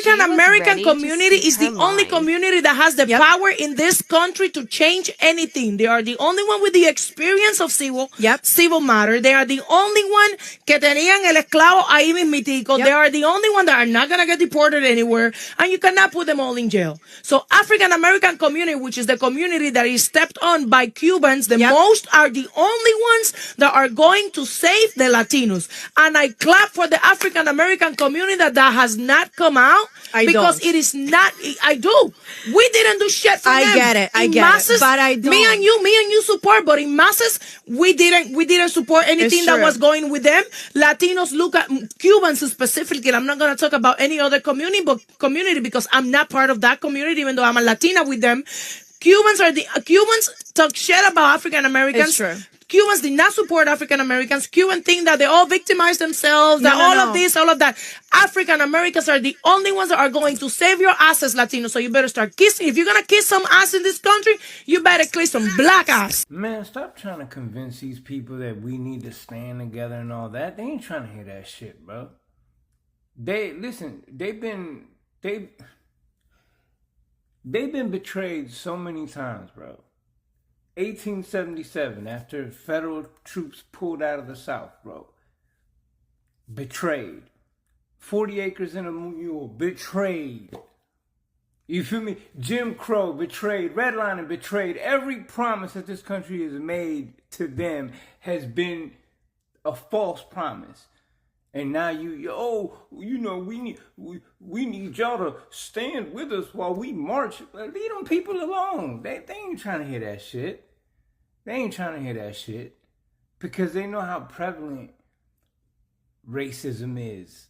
African American community is the only community that has the power in this country to change anything. They are the only one with the experience of civil matter. They are the only one que tenían el esclavo ahí mismitico. They are the only one that are not going to get deported anywhere. And you cannot put them all in jail. So African American community, which is the community that is stepped on by Cubans, the most are the only ones that are going to save the Latinos. And I clap for the African American community that has not come out. Because it is not, I do. We didn't do shit for them. I get it, but I don't. Me and you support, but in masses, we didn't support anything that was going with them. Latinos look at Cubans specifically. I'm not going to talk about any other community because I'm not part of that community, even though I'm a Latina with them. Cubans talk shit about African Americans. It's true. Cubans did not support African Americans. Cubans think that they all victimize themselves, that all of this, all of that. African Americans are the only ones that are going to save your ass as Latinos. So you better start kissing. If you're going to kiss some ass in this country, you better kiss some black ass. Man, stop trying to convince these people that we need to stand together and all that. They ain't trying to hear that shit, bro. They've been betrayed so many times, bro. 1877, after federal troops pulled out of the South, bro. Betrayed. 40 acres and a mule, betrayed. You feel me? Jim Crow, betrayed. Redlining, betrayed. Every promise that this country has made to them has been a false promise. And now we need y'all to stand with us while we march. Leave them people alone. They ain't trying to hear that shit. They ain't trying to hear that shit because they know how prevalent racism is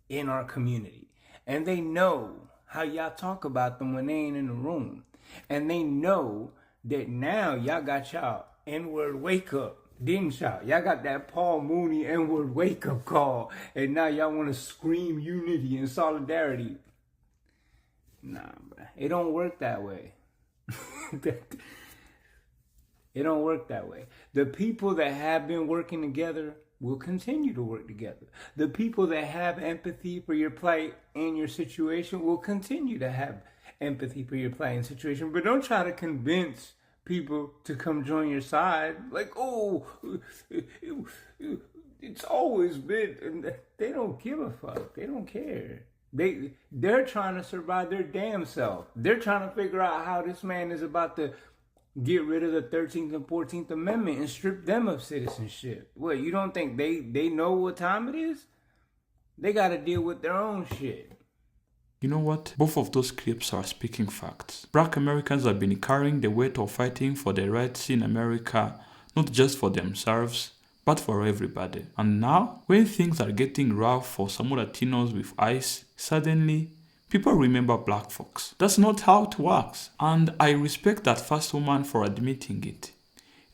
in our community. And they know how y'all talk about them when they ain't in the room. And they know that now y'all got y'all N-word wake up. Didn't y'all? Y'all got that Paul Mooney N-word wake up call. And now y'all want to scream unity and solidarity. Nah, bro. It don't work that way. It don't work that way. The people that have been working together will continue to work together. The people that have empathy for your plight and your situation will continue to have empathy for your plight and situation. But don't try to convince people to come join your side. Like, oh, it's always been. They don't give a fuck. They don't care. They're trying to survive their damn self. They're trying to figure out how this man is about to get rid of the 13th and 14th Amendment and strip them of citizenship. What, you don't think they know what time it is? They got to deal with their own shit. You know what? Both of those clips are speaking facts. Black Americans have been carrying the weight of fighting for the rights in America, not just for themselves, but for everybody. And now, when things are getting rough for some Latinos with ICE, suddenly, people remember black folks. That's not how it works. And I respect that first woman for admitting it.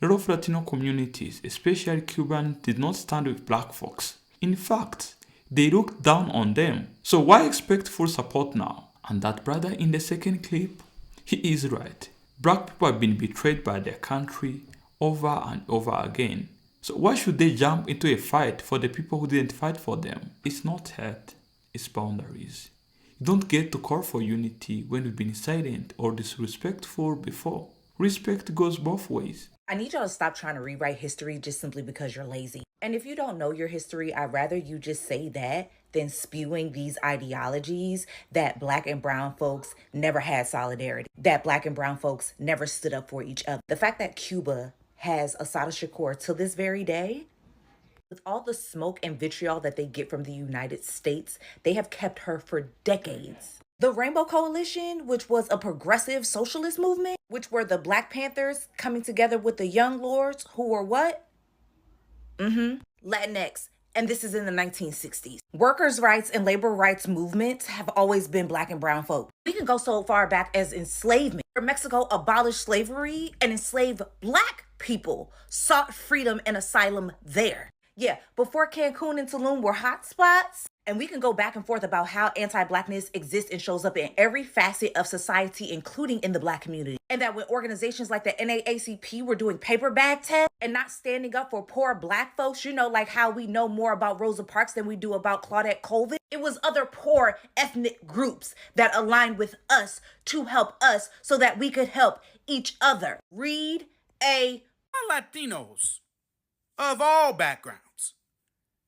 A lot of Latino communities, especially Cuban, did not stand with black folks. In fact, they looked down on them. So why expect full support now? And that brother in the second clip, he is right. Black people have been betrayed by their country over and over again. So why should they jump into a fight for the people who didn't fight for them? It's not hate, it's boundaries. You don't get to call for unity when you've been silent or disrespectful before. Respect goes both ways. I need y'all to stop trying to rewrite history just simply because you're lazy. And if you don't know your history, I'd rather you just say that than spewing these ideologies that black and brown folks never had solidarity, that black and brown folks never stood up for each other. The fact that Cuba has Assata Shakur to this very day, with all the smoke and vitriol that they get from the United States, they have kept her for decades. The Rainbow Coalition, which was a progressive socialist movement, which were the Black Panthers coming together with the Young Lords, who were what? Latinx. And this is in the 1960s. Workers' rights and labor rights movements have always been black and brown folk. We can go so far back as enslavement, where Mexico abolished slavery and enslaved black people sought freedom and asylum there. Yeah, before Cancun and Tulum were hot spots, And we can go back and forth about how anti-Blackness exists and shows up in every facet of society, including in the Black community. And that when organizations like the NAACP were doing paper bag tests and not standing up for poor Black folks, you know, like how we know more about Rosa Parks than we do about Claudette Colvin, it was other poor ethnic groups that aligned with us to help us so that we could help each other. Read a Latinos of all backgrounds.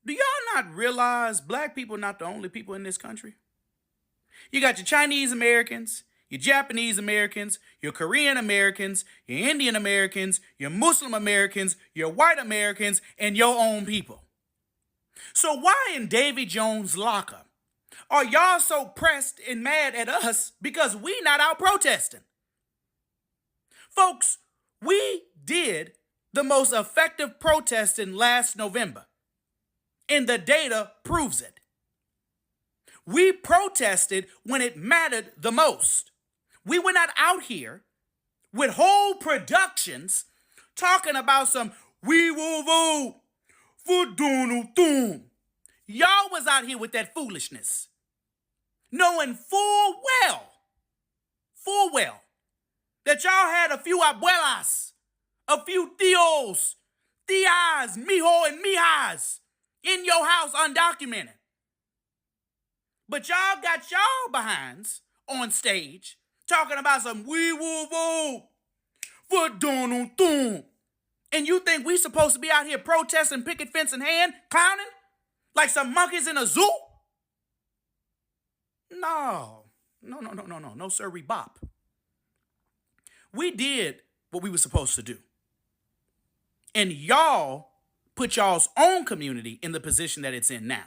Do y'all not realize Black people are not the only people in this country? You got your Chinese Americans, your Japanese Americans, your Korean Americans, your Indian Americans, your Muslim Americans, your white Americans, and your own people. So why in Davy Jones' locker are y'all so pressed and mad at us because we not out protesting? Folks, we did the most effective protesting last November. And the data proves it. We protested when it mattered the most. We were not out here with whole productions talking about some "we will vote for Donald Trump." Y'all was out here with that foolishness, knowing full well, that y'all had a few abuelas, a few tios, tias, mijo, and mijas in your house undocumented. But y'all got y'all behinds on stage talking about some "we will vote for Donald Trump." And you think we supposed to be out here protesting, picket fence in hand, clowning like some monkeys in a zoo? No, sir, bop. We did what we were supposed to do. And y'all put y'all's own community in the position that it's in now.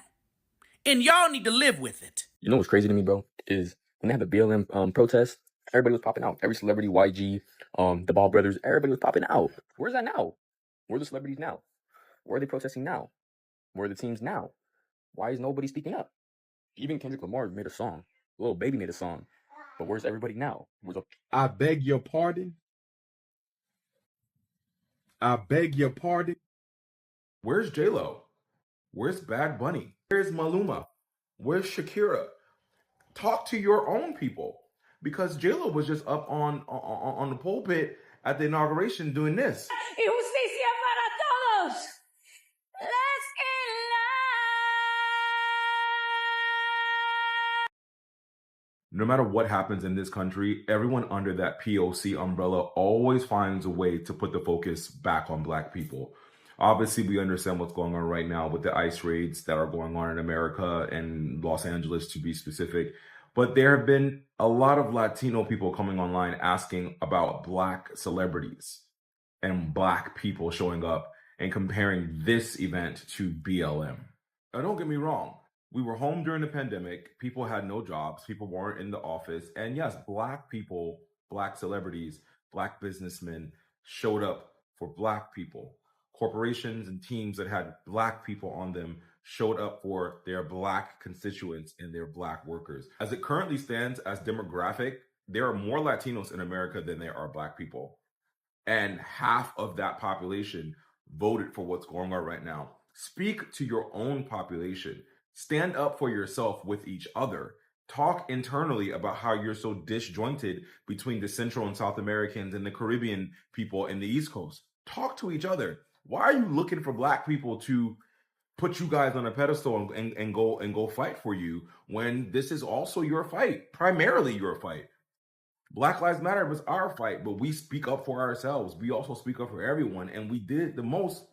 And y'all need to live with it. You know what's crazy to me, bro, is when they had the BLM protest, everybody was popping out. Every celebrity, YG, the Ball brothers, everybody was popping out. Where's that now? Where are the celebrities now? Where are they protesting now? Where are the teams now? Why is nobody speaking up? Even Kendrick Lamar made a song. Lil Baby made a song. But where's everybody now? I beg your pardon. I beg your pardon. Where's J-Lo? Where's Bad Bunny? Where's Maluma? Where's Shakira? Talk to your own people. Because J-Lo was just up on the pulpit at the inauguration doing this. Y justicia para todos. Let's No matter what happens in this country, everyone under that POC umbrella always finds a way to put the focus back on Black people. Obviously, we understand what's going on right now with the ICE raids that are going on in America and Los Angeles, to be specific. But there have been a lot of Latino people coming online asking about Black celebrities and Black people showing up and comparing this event to BLM. Now, don't get me wrong. We were home during the pandemic. People had no jobs. People weren't in the office. And yes, Black people, Black celebrities, Black businessmen showed up for Black people. Corporations and teams that had Black people on them showed up for their Black constituents and their Black workers. As it currently stands as demographic, there are more Latinos in America than there are Black people. And half of that population voted for what's going on right now. Speak to your own population. Stand up for yourself with each other. Talk internally about how you're so disjointed between the Central and South Americans and the Caribbean people in the East Coast. Talk to each other. Why are you looking for Black people to put you guys on a pedestal and go fight for you when this is also your fight, primarily your fight? Black Lives Matter was our fight, but we speak up for ourselves. We also speak up for everyone, and we did it the most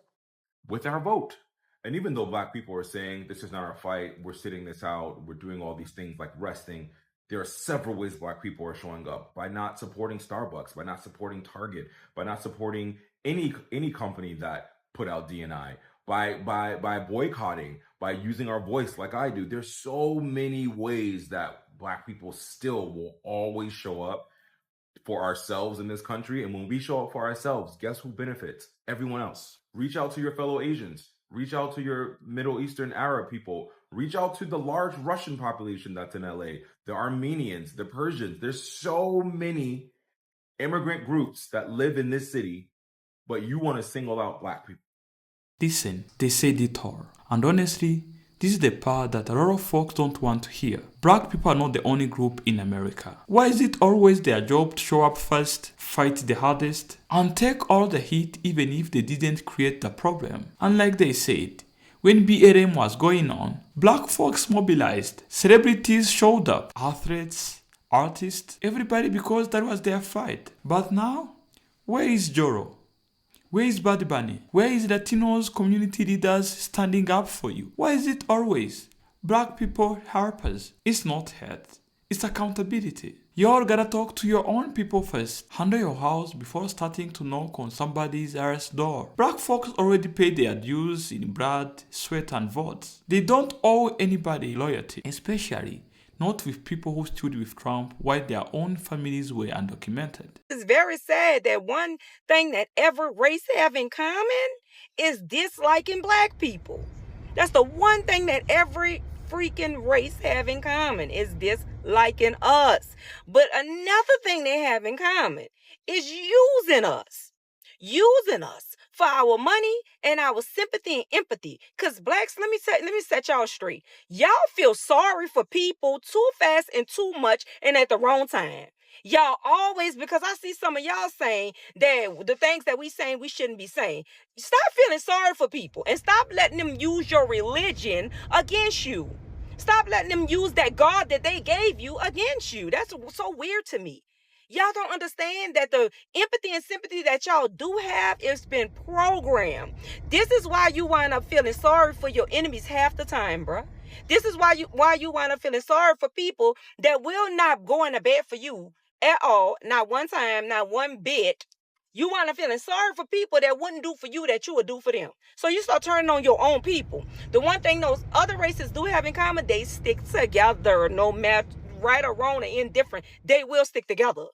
with our vote. And even though Black people are saying this is not our fight, we're sitting this out, we're doing all these things like resting, there are several ways Black people are showing up by not supporting Starbucks, by not supporting Target, by not supporting any company that put out D&I, by boycotting, by using our voice like I do. There's so many ways that Black people still will always show up for ourselves in this country. And when we show up for ourselves, guess who benefits? Everyone else. Reach out to your fellow Asians. Reach out to your Middle Eastern Arab people. Reach out to the large Russian population that's in LA, the Armenians, the Persians. There's so many immigrant groups that live in this city, but you want to single out Black people. Listen, they say detour. And honestly, This is the part that a lot of folks don't want to hear. Black people are not the only group in America. Why is it always their job to show up first, fight the hardest, and take all the heat even if they didn't create the problem? And like they said, when BLM was going on, black folks mobilized, celebrities showed up, athletes, artists, everybody, because that was their fight. But now, where is Joro? Where is Bad Bunny? Where is Latinos community leaders standing up for you? Why is it always black people helpers? It's not hate, it's accountability. Y'all gotta talk to your own people first. Handle your house before starting to knock on somebody else's door. Black folks already paid their dues in blood, sweat, and votes. They don't owe anybody loyalty, especially not with people who stood with Trump while their own families were undocumented. It's very sad that one thing that every race have in common is disliking black people. That's the one thing that every freaking race have in common is disliking us. But another thing they have in common is using us for our money and our sympathy and empathy. Because blacks, let me set y'all straight. Y'all feel sorry for people too fast and too much and at the wrong time. Y'all always, because I see some of y'all saying that the things that we saying we shouldn't be saying. Stop feeling sorry for people and stop letting them use your religion against you. Stop letting them use that God that they gave you against you. That's so weird to me. Y'all don't understand that the empathy and sympathy that y'all do have is been programmed. This is why you wind up feeling sorry for your enemies half the time, bruh. This is why you wind up feeling sorry for people that will not go into bed for you at all, not one time, not one bit. You wind up feeling sorry for people that wouldn't do for you that you would do for them. So you start turning on your own people. The one thing those other races do have in common, they stick together no matter right or wrong or indifferent. They will stick together.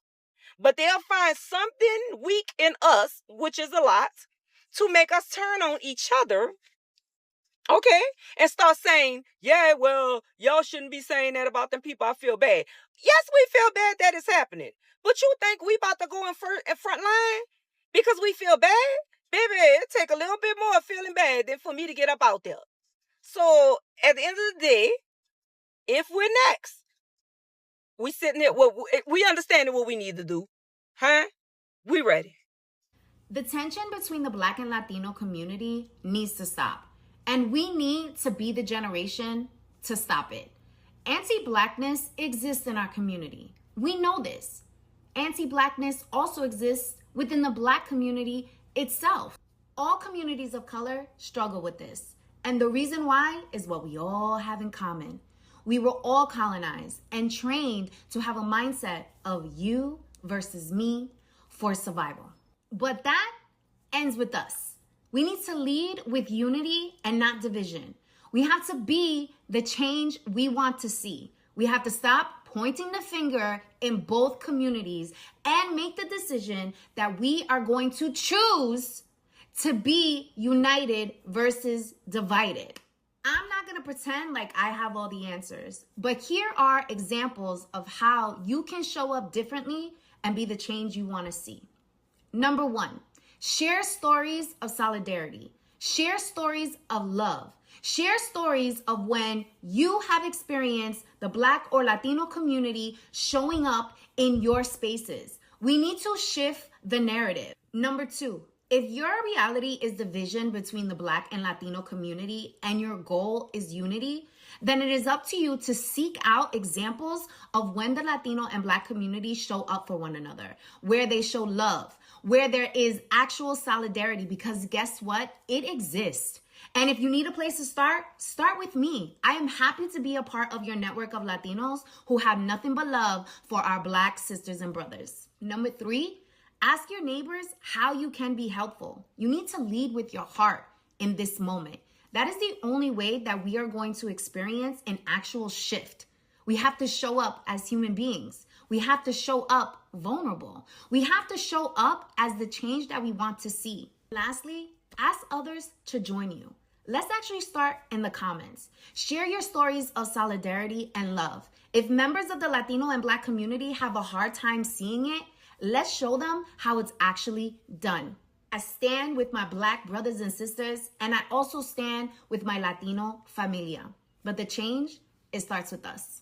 But they'll find something weak in us, which is a lot, to make us turn on each other, okay? And start saying, yeah, well, y'all shouldn't be saying that about them people. I feel bad. Yes, we feel bad that it's happening. But you think we about to go in front line because we feel bad? Baby, it take a little bit more feeling bad than for me to get up out there. So at the end of the day, if we're next, we sitting there, we understand what we need to do. Huh? We ready. The tension between the Black and Latino community needs to stop. And we need to be the generation to stop it. Anti-Blackness exists in our community. We know this. Anti-Blackness also exists within the Black community itself. All communities of color struggle with this. And the reason why is what we all have in common. We were all colonized and trained to have a mindset of you versus me for survival. But that ends with us. We need to lead with unity and not division. We have to be the change we want to see. We have to stop pointing the finger in both communities and make the decision that we are going to choose to be united versus divided. I'm not going to pretend like I have all the answers, but here are examples of how you can show up differently and be the change you want to see. Number 1, share stories of solidarity. Share stories of love. Share stories of when you have experienced the Black or Latino community showing up in your spaces. We need to shift the narrative. Number 2, if your reality is division between the Black and Latino community and your goal is unity, then it is up to you to seek out examples of when the Latino and Black communities show up for one another, where they show love, where there is actual solidarity, because guess what? It exists. And if you need a place to start with me. I am happy to be a part of your network of Latinos who have nothing but love for our Black sisters and brothers. Number 3, ask your neighbors how you can be helpful. You need to lead with your heart in this moment. That is the only way that we are going to experience an actual shift. We have to show up as human beings. We have to show up vulnerable. We have to show up as the change that we want to see. Lastly, ask others to join you. Let's actually start in the comments. Share your stories of solidarity and love. If members of the Latino and Black community have a hard time seeing it, let's show them how it's actually done. I stand with my Black brothers and sisters, and I also stand with my Latino familia. But the change, it starts with us.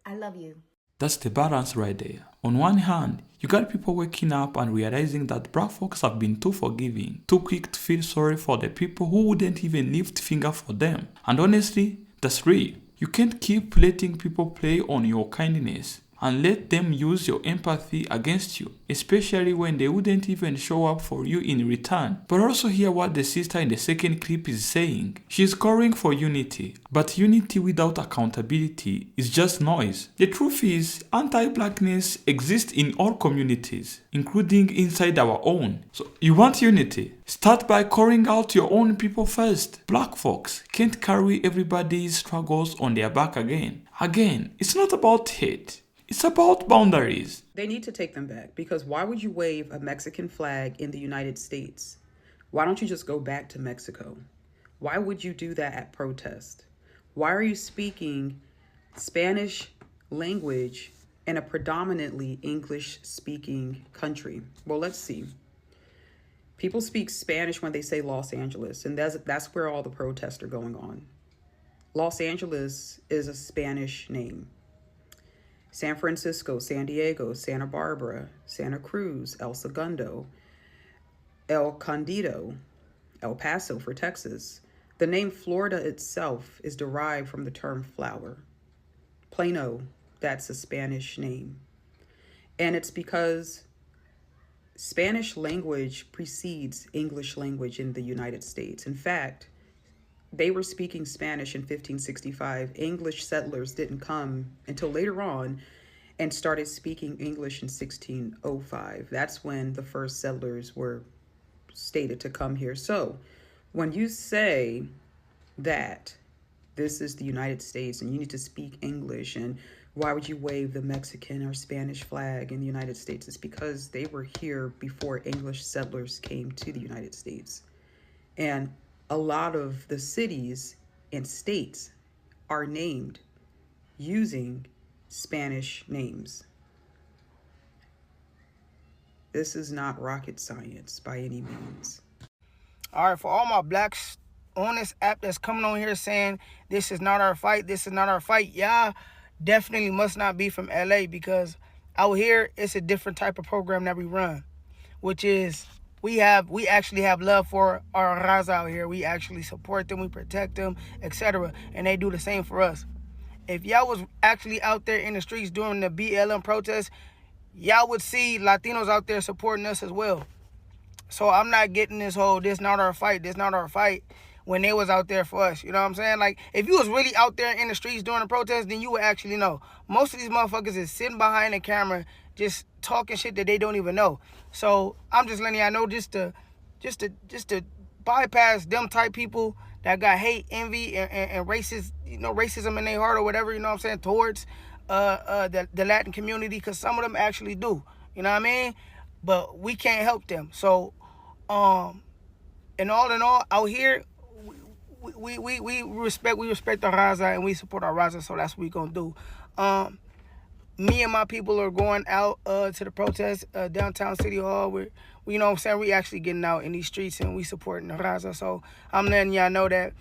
I love you. That's the balance right there. On one hand, you got people waking up and realizing that Black folks have been too forgiving, too quick to feel sorry for the people who wouldn't even lift finger for them. And honestly, that's real. You can't keep letting people play on your kindness and let them use your empathy against you, especially when they wouldn't even show up for you in return. But also hear what the sister in the second clip is saying. She's calling for unity, but unity without accountability is just noise. The truth is, anti-Blackness exists in all communities, including inside our own. So you want unity? Start by calling out your own people first. Black folks can't carry everybody's struggles on their back again. Again, it's not about hate. It's about boundaries. They need to take them back, because why would you wave a Mexican flag in the United States? Why don't you just go back to Mexico? Why would you do that at protest? Why are you speaking Spanish language in a predominantly English-speaking country? Well, let's see. People speak Spanish when they say Los Angeles, and that's where all the protests are going on. Los Angeles is a Spanish name. San Francisco, San Diego, Santa Barbara, Santa Cruz, El Segundo, El Condito, El Paso for Texas. The name Florida itself is derived from the term flower. Plano, that's a Spanish name. And it's because Spanish language precedes English language in the United States. In fact, they were speaking Spanish in 1565. English settlers didn't come until later on and started speaking English in 1605. That's when the first settlers were stated to come here. So when you say that this is the United States and you need to speak English, and why would you wave the Mexican or Spanish flag in the United States? It's because they were here before English settlers came to the United States. And a lot of the cities and states are named using Spanish names. This is not rocket science by any means. All right, for all my blacks on this app that's coming on here saying this is not our fight, this is not our fight, y'all definitely must not be from LA, because out here it's a different type of program that we run, which is we actually have love for our Raza out here. We actually support them, we protect them, etc. And they do the same for us. If y'all was actually out there in the streets during the BLM protests, y'all would see Latinos out there supporting us as well. So I'm not getting this whole, this not our fight, this not our fight, when they was out there for us. You know what I'm saying? Like, if you was really out there in the streets during the protest, then you would actually know. Most of these motherfuckers is sitting behind the camera just talking shit that they don't even know. So I'm just letting y'all know, just to bypass them type people that got hate, envy, and racist, racism in their heart or whatever, you know what I'm saying, towards the Latin community, because some of them actually do. You know what I mean? But we can't help them. So in all, out here, we respect our Raza and we support our Raza, so that's what we gonna do. Me and my people are going out to the protest downtown City Hall. We you know what I'm saying, we actually getting out in these streets and we supporting the Raza. So I'm letting y'all know that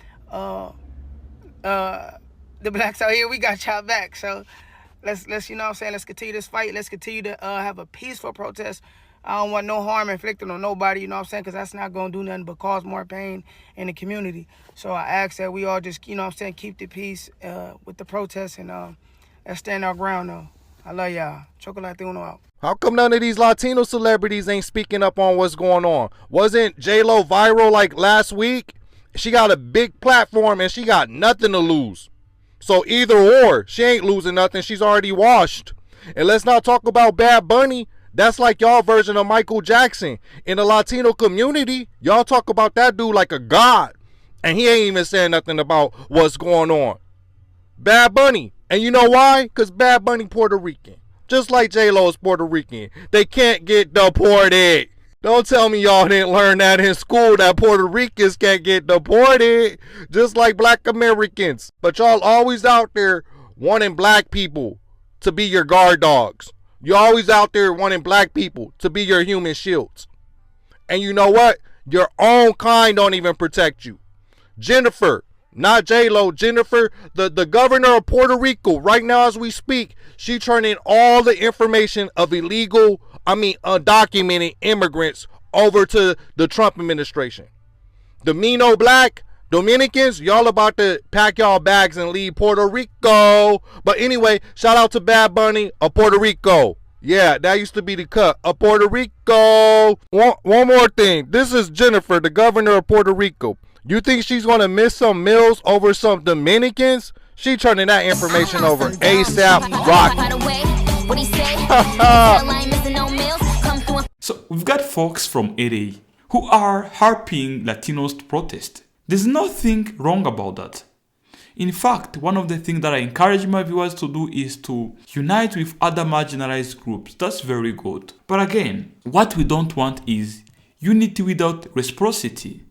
the blacks out here, we got y'all back. So let's you know what I'm saying, let's continue this fight. Let's continue to have a peaceful protest. I don't want no harm inflicted on nobody, you know what I'm saying, because that's not going to do nothing but cause more pain in the community. So I ask that we all just, you know what I'm saying, keep the peace with the protests, and let's stand our ground, though. I love y'all. Chocolate Latino out. How come none of these Latino celebrities ain't speaking up on what's going on? Wasn't J-Lo viral like last week? She got a big platform and she got nothing to lose. So either or, she ain't losing nothing. She's already washed. And let's not talk about Bad Bunny. That's like y'all version of Michael Jackson. In the Latino community, y'all talk about that dude like a god. And he ain't even saying nothing about what's going on. Bad Bunny. And you know why? Because Bad Bunny Puerto Rican. Just like J-Lo is Puerto Rican. They can't get deported. Don't tell me y'all didn't learn that in school, that Puerto Ricans can't get deported. Just like black Americans. But y'all always out there wanting black people to be your guard dogs. You're always out there wanting black people to be your human shields. And you know what? Your own kind don't even protect you. Jennifer, not J-Lo, Jennifer, the governor of Puerto Rico, right now as we speak, she turning all the information of undocumented immigrants over to the Trump administration. The Mino Black, Dominicans, y'all about to pack y'all bags and leave Puerto Rico. But anyway, shout out to Bad Bunny of Puerto Rico. Yeah, that used to be the cut of Puerto Rico. One more thing. This is Jennifer, the governor of Puerto Rico. You think she's going to miss some meals over some Dominicans? She turning that information over ASAP Rocky. So we've got folks from LA who are harping Latinos to protest. There's nothing wrong about that. In fact, one of the things that I encourage my viewers to do is to unite with other marginalized groups. That's very good. But again, what we don't want is unity without reciprocity.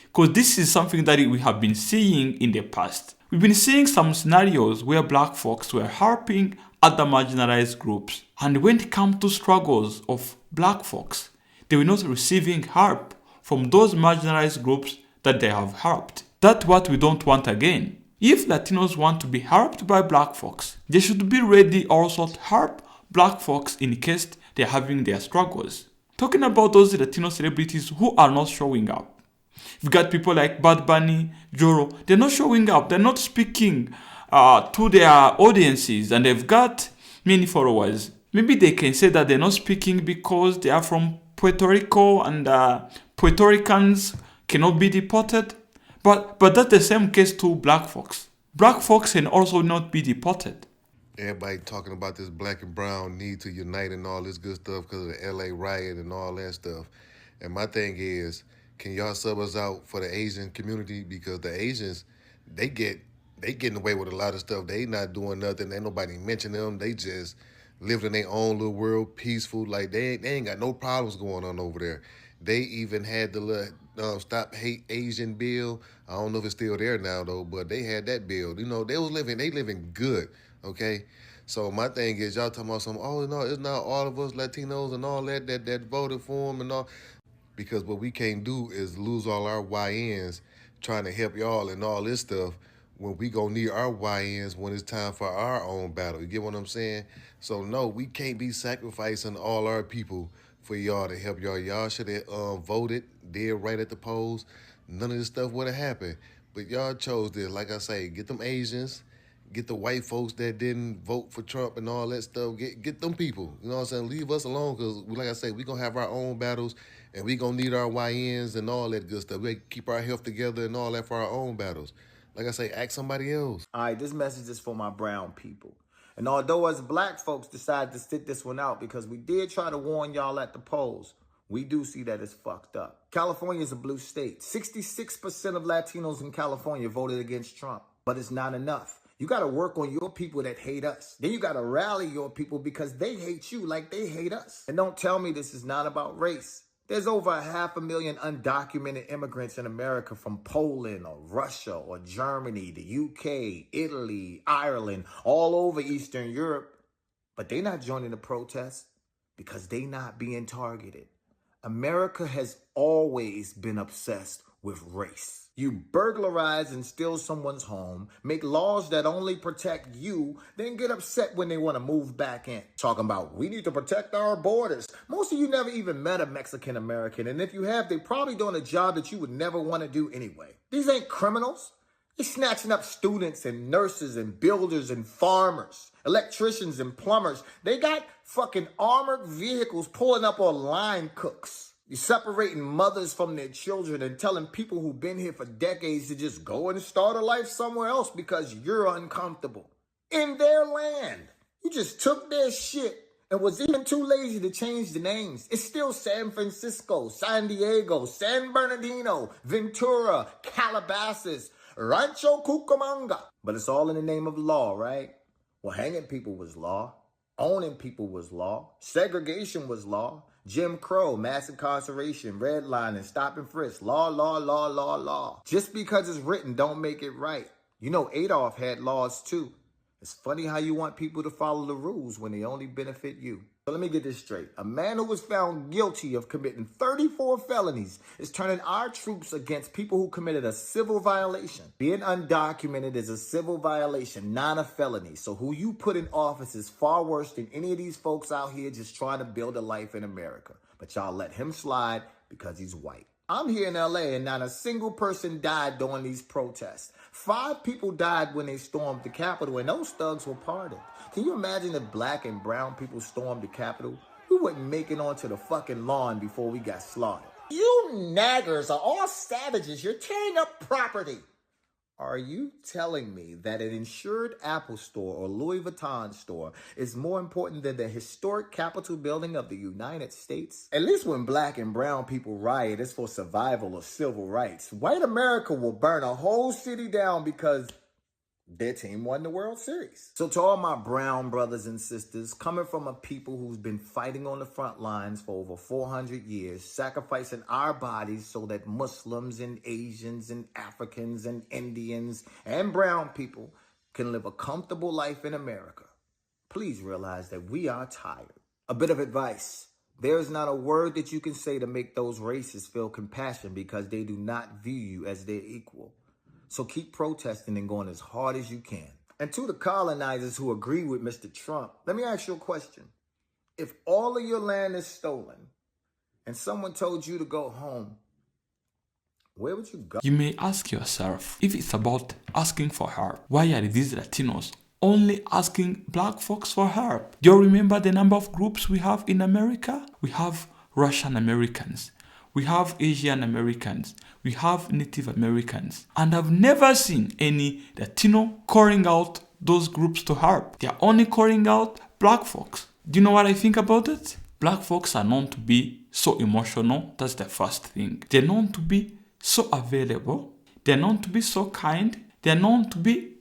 Because this is something that we have been seeing in the past. We've been seeing some scenarios where black folks were harping other marginalized groups. And when it comes to struggles of black folks, they were not receiving harp from those marginalized groups that they have harped. That's what we don't want again. If Latinos want to be harped by black folks, they should be ready also to harp black folks in case they're having their struggles. Talking about those Latino celebrities who are not showing up. You've got people like Bad Bunny, Joro, they're not showing up, they're not speaking to their audiences, and they've got many followers. Maybe they can say that they're not speaking because they are from Puerto Rico and Puerto Ricans cannot be deported. But that's the same case to black folks. Black folks can also not be deported. Everybody talking about this black and brown need to unite and all this good stuff because of the LA riot and all that stuff. And my thing is, can y'all sub us out for the Asian community? Because the Asians, they getting away with a lot of stuff. They not doing nothing. Ain't nobody mention them. They just lived in their own little world, peaceful. Like they ain't got no problems going on over there. They even had the Stop Hate Asian bill. I don't know if it's still there now though, but they had that bill. You know, they living good. Okay. So my thing is, y'all talking about some, oh no, it's not all of us Latinos and all that voted for them and all. Because what we can't do is lose all our YNs trying to help y'all and all this stuff when we gonna need our YNs when it's time for our own battle. You get what I'm saying? So no, we can't be sacrificing all our people for y'all to help y'all. Y'all should have voted, did right at the polls. None of this stuff would have happened. But y'all chose this. Like I say, get them Asians, get the white folks that didn't vote for Trump and all that stuff. Get them people. You know what I'm saying? Leave us alone because, like I say, we going to have our own battles and we going to need our YNs and all that good stuff. We keep our health together and all that for our own battles. Like I say, ask somebody else. All right, this message is for my brown people. And although us black folks decided to sit this one out because we did try to warn y'all at the polls, we do see that it's fucked up. California is a blue state. 66% of Latinos in California voted against Trump, but it's not enough. You got to work on your people that hate us. Then you got to rally your people because they hate you like they hate us. And don't tell me this is not about race. There's over 500,000 undocumented immigrants in America from Poland or Russia or Germany, the UK, Italy, Ireland, all over Eastern Europe. But they're not joining the protests because they not being targeted. America has always been obsessed with race. You burglarize and steal someone's home, make laws that only protect you, then get upset when they want to move back in. Talking about, we need to protect our borders. Most of you never even met a Mexican American, and if you have, they're probably doing a job that you would never want to do anyway. These ain't criminals. They're snatching up students and nurses and builders and farmers, electricians and plumbers. They got fucking armored vehicles pulling up on line cooks. You're separating mothers from their children and telling people who've been here for decades to just go and start a life somewhere else because you're uncomfortable. In their land. You just took their shit and was even too lazy to change the names. It's still San Francisco, San Diego, San Bernardino, Ventura, Calabasas, Rancho Cucamonga. But it's all in the name of law, right? Well, hanging people was law. Owning people was law. Segregation was law. Jim Crow, mass incarceration, redlining, stop and frisk, law. Just because it's written don't make it right. You know Adolf had laws too. It's funny how you want people to follow the rules when they only benefit you. So let me get this straight. A man who was found guilty of committing 34 felonies is turning our troops against people who committed a civil violation. Being undocumented is a civil violation, not a felony. So who you put in office is far worse than any of these folks out here just trying to build a life in America. But y'all let him slide because he's white. I'm here in LA and not a single person died during these protests. 5 people died when they stormed the Capitol and those thugs were pardoned. Can you imagine if black and brown people stormed the Capitol? We wouldn't make it onto the fucking lawn before we got slaughtered. You naggers are all savages. You're tearing up property. Are you telling me that an insured Apple store or Louis Vuitton store is more important than the historic Capitol building of the United States? At least when black and brown people riot, it's for survival or civil rights. White America will burn a whole city down because their team won the World Series. So to all my brown brothers and sisters, coming from a people who's been fighting on the front lines for over 400 years, sacrificing our bodies so that Muslims and Asians and Africans and Indians and brown people can live a comfortable life in America, please realize that we are tired. A bit of advice. There is not a word that you can say to make those racists feel compassion because they do not view you as their equal. So keep protesting and going as hard as you can. And to the colonizers who agree with Mr. Trump, let me ask you a question. If all of your land is stolen and someone told you to go home, where would you go? You may ask yourself, if it's about asking for help, why are these Latinos only asking black folks for help? Do you remember the number of groups we have in America? We have Russian Americans. We have Asian Americans, we have Native Americans, and I've never seen any Latino calling out those groups to help. They're only calling out black folks. Do you know what I think about it? Black folks are known to be so emotional, that's the first thing. They're known to be so available, they're known to be so kind, they're known to be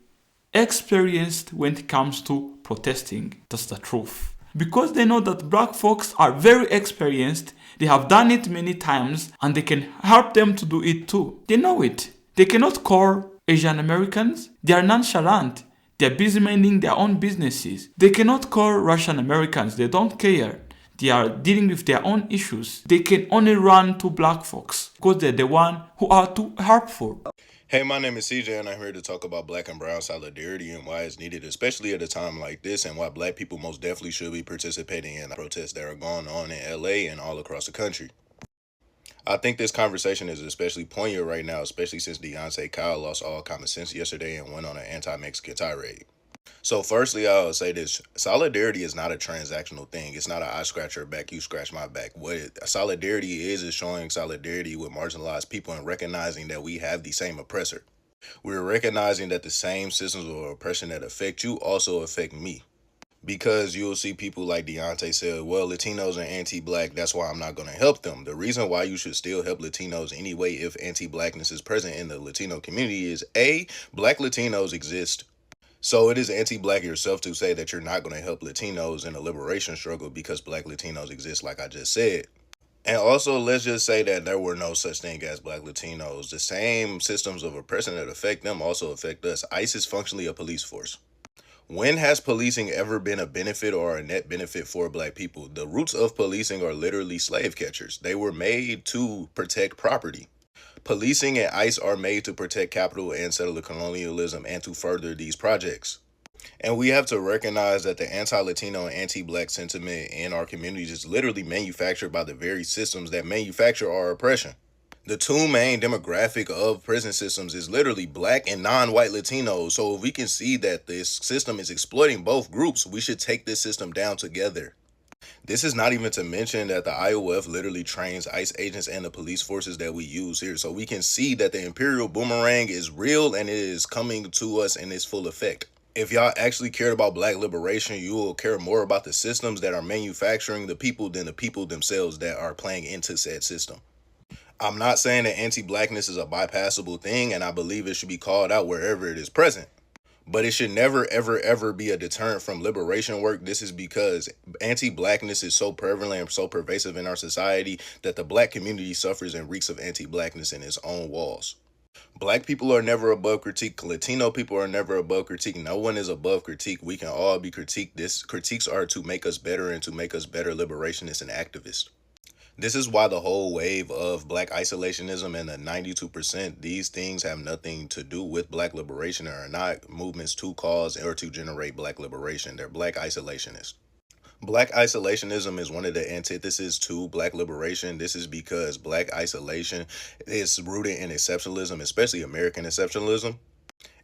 experienced when it comes to protesting, that's the truth. Because they know that black folks are very experienced, they have done it many times and they can help them to do it too. They know it. They cannot call Asian Americans. They are nonchalant. They are busy minding their own businesses. They cannot call Russian Americans. They don't care. They are dealing with their own issues. They can only run to black folks because they're the one who are too helpful. Hey, my name is CJ and I'm here to talk about black and brown solidarity and why it's needed, especially at a time like this, and why black people most definitely should be participating in the protests that are going on in LA and all across the country. I think this conversation is especially poignant right now, especially since Deontay Kyle lost all common sense yesterday and went on an anti-Mexican tirade. So firstly, I'll say this. Solidarity is not a transactional thing. It's not a I scratch your back, you scratch my back. What solidarity is showing solidarity with marginalized people and recognizing that we have the same oppressor. We're recognizing that the same systems of oppression that affect you also affect me. Because you'll see people like Deontay said, well, Latinos are anti-black, that's why I'm not going to help them. The reason why you should still help Latinos anyway if anti-blackness is present in the Latino community is A, black Latinos exist. So it is anti-black yourself to say that you're not going to help Latinos in the liberation struggle because black Latinos exist, like I just said. And also, let's just say that there were no such thing as black Latinos. The same systems of oppression that affect them also affect us. ICE is functionally a police force. When has policing ever been a benefit or a net benefit for black people? The roots of policing are literally slave catchers. They were made to protect property. Policing and ICE are made to protect capital and settler colonialism and to further these projects. And we have to recognize that the anti-Latino and anti-black sentiment in our communities is literally manufactured by the very systems that manufacture our oppression. The two main demographic of prison systems is literally black and non-white Latinos. So if we can see that this system is exploiting both groups, we should take this system down together. This is not even to mention that the IOF literally trains ICE agents and the police forces that we use here. So we can see that the imperial boomerang is real and it is coming to us in its full effect. If y'all actually cared about black liberation, you will care more about the systems that are manufacturing the people than the people themselves that are playing into said system. I'm not saying that anti-blackness is a bypassable thing, and I believe it should be called out wherever it is present. But it should never, ever, ever be a deterrent from liberation work. This is because anti-blackness is so prevalent and so pervasive in our society that the black community suffers and reeks of anti-blackness in its own walls. Black people are never above critique. Latino people are never above critique. No one is above critique. We can all be critiqued. This critiques are to make us better and to make us better liberationists and activists. This is why the whole wave of black isolationism and the 92%, these things have nothing to do with black liberation and are not movements to cause or to generate black liberation. They're black isolationists. Black isolationism is one of the antitheses to black liberation. This is because black isolation is rooted in exceptionalism, especially American exceptionalism,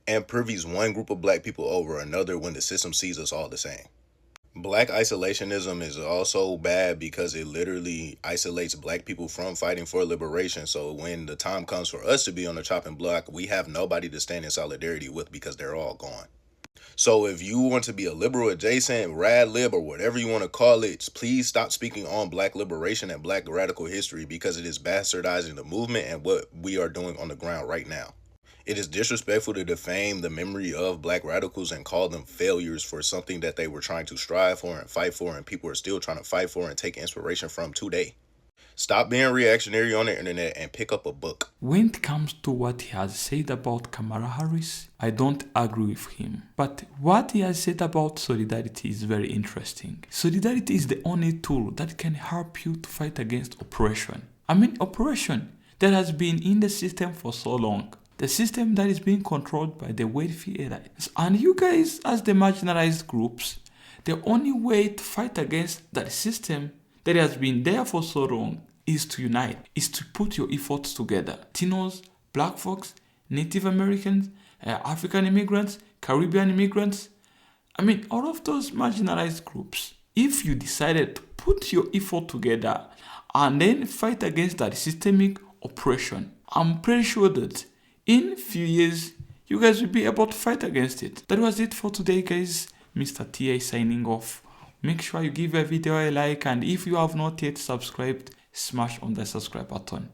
and privies one group of black people over another when the system sees us all the same. Black isolationism is also bad because it literally isolates black people from fighting for liberation. So when the time comes for us to be on the chopping block, we have nobody to stand in solidarity with because they're all gone. So if you want to be a liberal adjacent, rad lib, or whatever you want to call it, please stop speaking on black liberation and black radical history because it is bastardizing the movement and what we are doing on the ground right now. It is disrespectful to defame the memory of black radicals and call them failures for something that they were trying to strive for and fight for, and people are still trying to fight for and take inspiration from today. Stop being reactionary on the internet and pick up a book. When it comes to what he has said about Kamala Harris, I don't agree with him. But what he has said about solidarity is very interesting. Solidarity is the only tool that can help you to fight against oppression. I mean, oppression that has been in the system for so long. The system that is being controlled by the wealthy elites. And you guys, as the marginalized groups, the only way to fight against that system that has been there for so long is to unite, is to put your efforts together. Latinos, black folks, Native Americans, African immigrants, Caribbean immigrants. I mean, all of those marginalized groups, if you decided to put your effort together and then fight against that systemic oppression, I'm pretty sure that in a few years, you guys will be able to fight against it. That was it for today, guys. Mr. TA signing off. Make sure you give a video a like, and if you have not yet subscribed, smash on the subscribe button.